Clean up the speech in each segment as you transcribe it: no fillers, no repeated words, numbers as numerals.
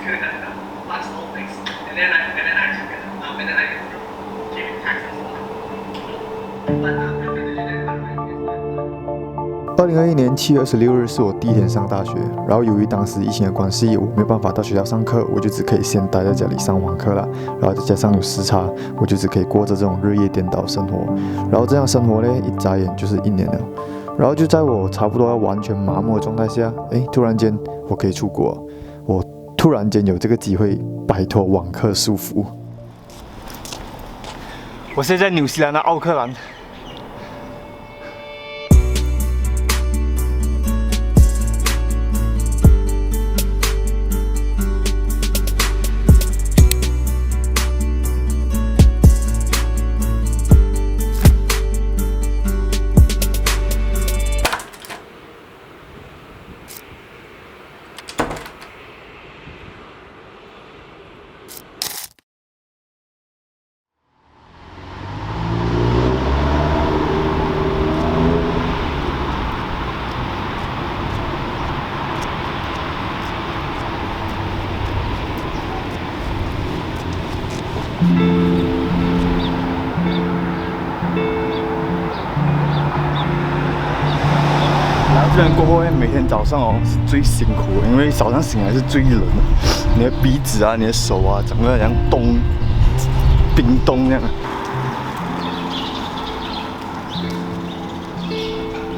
2021年7月26日是我第一天上大学，然后由于当时疫情的关系，我没有办法到学校上课，我就只可以先待在家里上网课了。然后再加上有时差，我就只可以过着这种日夜颠倒的生活。然后这样生活呢，一眨眼就是1年了。然后就在我差不多要完全麻木的状态下，突然间我可以出国，我突然间有这个机会摆脱网课束缚。我现在在纽西兰的奥克兰。这边过后呢，每天早上是最辛苦的，因为早上醒来是最冷的，你的鼻子啊、你的手啊，整个像冰冻那样。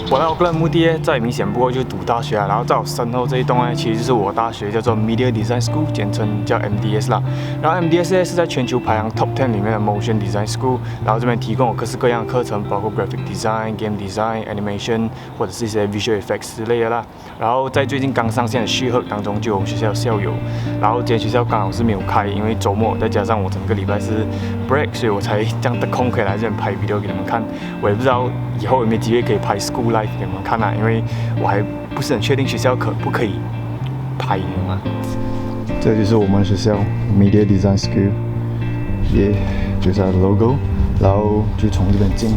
我来奥克兰目的呢，再明显不过就是读大学啊。然后在我身后这一栋呢，其实就是我大学，叫做 Media Design School， 简称叫 MDS 啦。然后 MDS 呢是在全球排行 Top 10里面的 Motion Design School， 然后这边提供有各式各样的课程，包括 Graphic Design、Game Design、Animation 或者是一些 Visual Effects 之类的啦。然后在最近刚上线的续课当中，就有我们学校校友。然后今天学校刚好是没有开，因为周末再加上我整个礼拜是 break， 所以我才这样的空可以来这边拍 video 给你们看。我也不知道以后有没有机会可以拍 school life 给你们看啊，因为我还不是很确定学校可不可以拍，你们吗？这就是我们学校 Media Design School， 就是它的 logo， 然后就从这边进。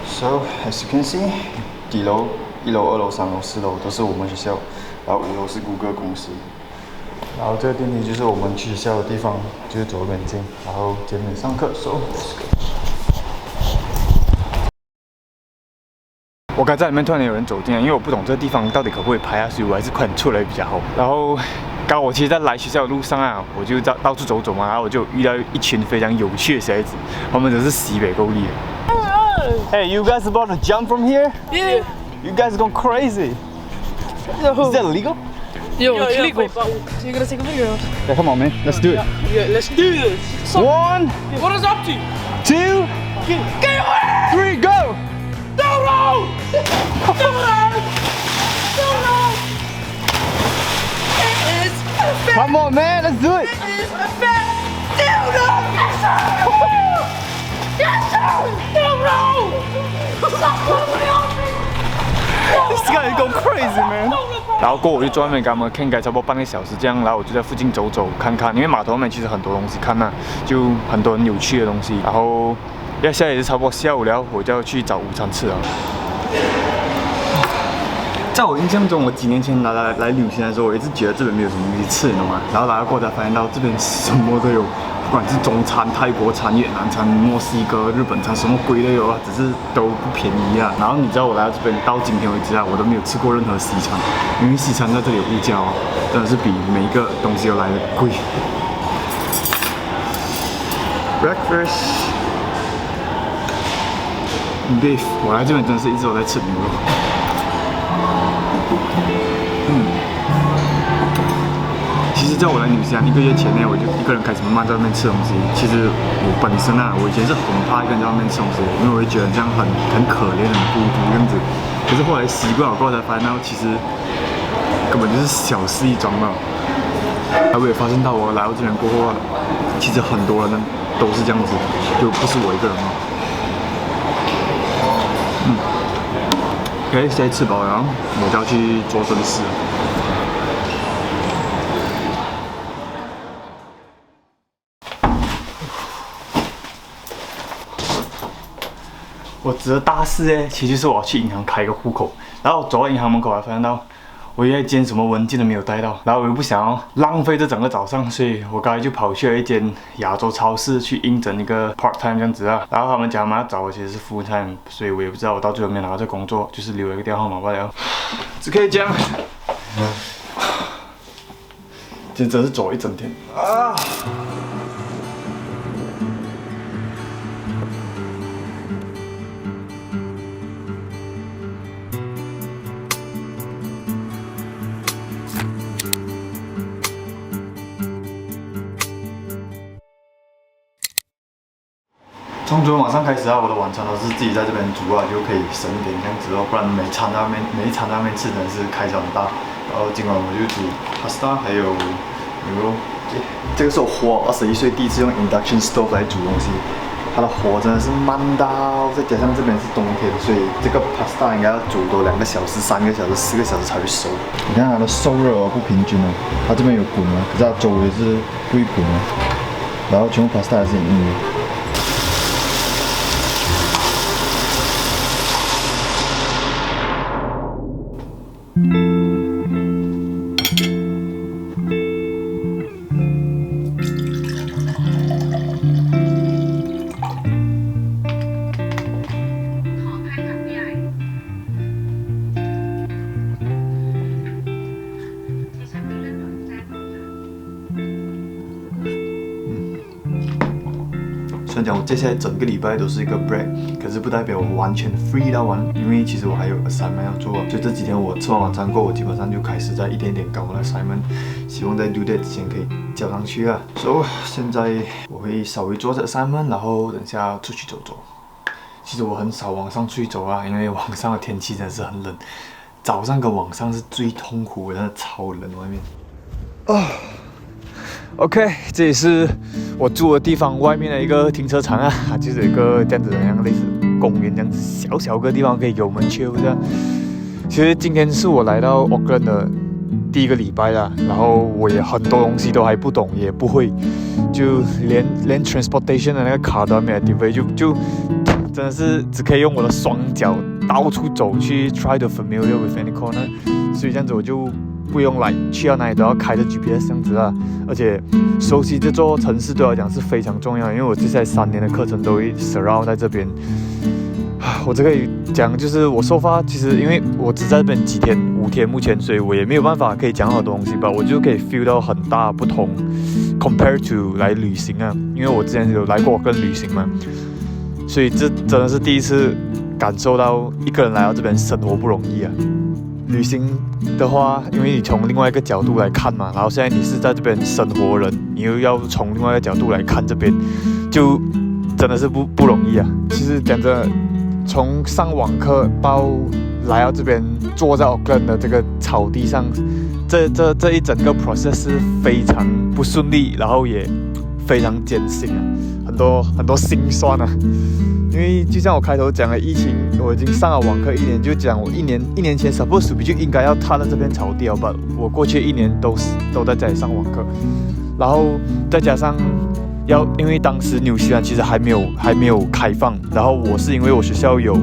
So as you can see， 底楼、1楼、2楼、3楼、4楼都是我们学校，然后5楼是谷歌公司。然后这个电梯就是我们去学校的地方，就是走这边进，然后这边上课。So， 我刚在里面突然有人走进来，因为我不懂这个地方到底可不可以拍啊，所以我还是快点出来比较好。然后刚我其实在来学校的路上啊，我就到处走走嘛，然后我就遇到一群非常有趣的小孩子，他们都是西北够力的。Hey, you guys about to jump from here? Yeah. You guys going crazy. Is that illegal? Yo, it's legal. So you're gonna take a video? Yeah, come on, man. Let's do it. Yeah, let's do this. So, 1, what is up to you? 2, Get away! 3, go! No, no! It is a fat. Come on, man. Let's do it. It is a fat dildo. Yes, sir. Yes, sir. No. Stop pulling on me. This guy is going crazy, man. 然后过后我就在外面跟他们看差不多半个小时这样，然后我就在附近走走看看，因为码头那边其实很多东西看呐，就很多很有趣的东西。然后现在也是差不多下午了，我就要去找午餐吃了。在我印象中，我几年前来旅行的时候，我一直觉得这边没有什么东西吃，你懂吗？然后来到过才发现到这边什么都有，不管是中餐、泰国餐、越南餐、墨西哥、日本餐，什么鬼都有啊，只是都不便宜啊。然后你知道我来到这边到今天为止啊，我都没有吃过任何西餐，因为西餐在这里有物价哦，真的是比每一个东西都来的贵。Breakfast beef， 我来这边真的是一直都在吃牛肉。其实，在我来纽西兰1个月前呢，我就一个人开始慢慢在外面吃东西。其实我本身啊，我以前是很怕一个人在外面吃东西，因为我会觉得这样很可怜、很孤独这样子。可是后来习惯了过后，才发现到其实根本就是小事一桩嘛。我也发现到我来到这边过后啊，其实很多人呢都是这样子，就不是我一个人嘛。OK， 现在吃饱了，我就要去做正事了。我指的大事呢，其实就是我要去银行开一个户口，然后走到银行门口还发现到我一间什么文件都没有带到，然后我又不想要浪费这整个早上，所以我刚才就跑去了一间亚洲超市去应征一个 part time 这样子啊。然后他们讲他们要找我其实是 full time， 所以我也不知道我到最后没有拿到这工作，就是留了一个电话号码罢了。只可以这样，今天真是走了一整天啊！从昨天晚上开始啊，我的晚餐都是自己在这边煮啊，就可以省一点这样子哦，不然每一餐在外面吃真的是开销很大。然后今晚我就煮 pasta 还有牛肉。这个是我活21岁第一次用 induction stove 来煮东西，它的火真的是慢到，再加上这边是冬天，所以这个 pasta 应该要煮多2个小时、3个小时、4个小时才会熟。你看它的受热不平均哦，它这边有滚啊，可是它周围是不会滚啊，然后全部 pasta 还是很硬的。虽然讲我接下来整个礼拜都是一个 break， 可是不代表我完全 free 到完，因为其实我还有 assignment 要做。就这几天我吃完晚餐过后，我基本上就开始在一点点搞我的 assignment， 希望在 due date 之前可以交上去啊。所以现在我会稍微做这 assignment， 然后等下出去走走。其实我很少晚上出去走啊，因为晚上的天气真的是很冷，早上跟晚上是最痛苦的，真的超冷外面。啊。OK， 这也是我住的地方外面的一个停车场啊，就是有一个这样子的，像类似公园这样子小个地方可以给我们去这样。其实今天是我来到 Auckland 的第一个礼拜啦，然后我也很多东西都还不懂，也不会，就连 transportation 的那个卡都还没有 activate， 就真的是只可以用我的双脚到处走去 try to familiar with any corner， 所以这样子我就不用来去到哪里都要开着 GPS 这样子啊，而且熟悉这座城市对我来讲是非常重要的，因为我接下来3年的课程都会 surround 在这边。我这可以讲，就是我收发，其实因为我只在这边5天目前，所以我也没有办法可以讲好多东西吧，我就可以 feel 到很大不同 ，compare to 来旅行啊，因为我之前有来过跟旅行嘛，所以这真的是第一次感受到一个人来到这边生活不容易啊。旅行的话，因为你从另外一个角度来看嘛，然后现在你是在这边生活人，你又要从另外一个角度来看这边，就真的是不容易啊。其实讲真的，从上网课到来到这边坐在 Auckland 的这个草地上，这一整个 process 是非常不顺利，然后也非常艰辛啊，很多辛酸啊。因为就像我开头讲的，疫情我已经上了网课1年，就讲我一年前 supposed to be 就应该要踏到这边草地了吧，我过去1年都在家里上网课，然后再加上因为当时纽西兰其实还没有开放，然后我是因为我学校有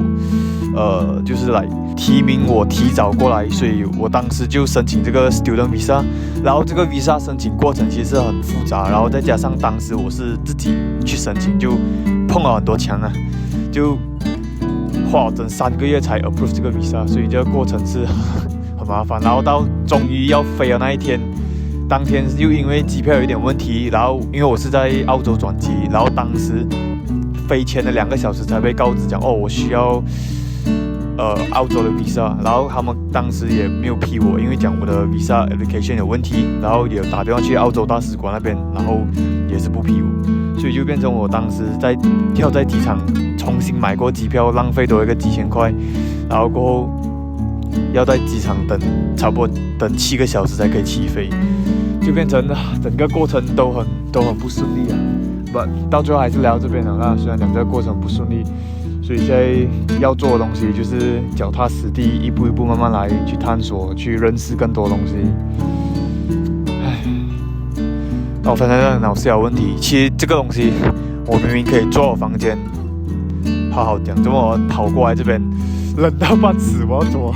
就是来提名我提早过来，所以我当时就申请这个 student visa， 然后这个 visa 申请过程其实很复杂，然后再加上当时我是自己去申请，就碰了很多墙啊，就花了整3个月才 approve 这个 visa， 所以这个过程是很麻烦，然后到终于要飞的那一天，当天又因为机票有一点问题，然后因为我是在澳洲转机，然后当时飞前的2个小时才被告知讲我需要澳洲的 visa， 然后他们当时也没有批我，因为讲我的 visa application 有问题，然后也打电话去澳洲大使馆那边，然后也是不批我，所以就变成我当时要在机场重新买过机票，浪费多一个几千块，然后过后要在机场差不多等7个小时才可以起飞，就变成整个过程都很不顺利啊。到最后还是来到这边了啦，虽然讲这个过程不顺利。所以现在要做的东西就是脚踏实地，一步一步慢慢来，去探索，去认识更多东西。那我发现很搞笑的问题，其实这个东西我明明可以坐我房间，好好讲，怎么我跑过来这边，冷到半死，我要怎么？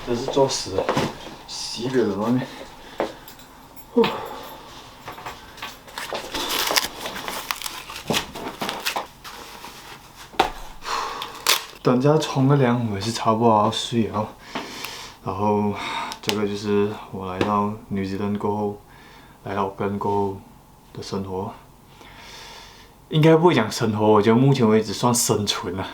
这是作死的，洗个冷外面。等下冲个凉，我也是差不多要睡了。然后这个就是我来到纽西兰过后，来到奥克兰过后的生活。应该不会讲生活，我觉得目前为止算生存了。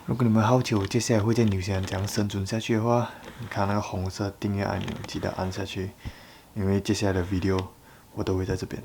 如果你们好奇我接下来会在纽西兰怎样生存下去的话，你看那个红色订阅按钮，记得按下去，因为接下来的 video 我都会在这边。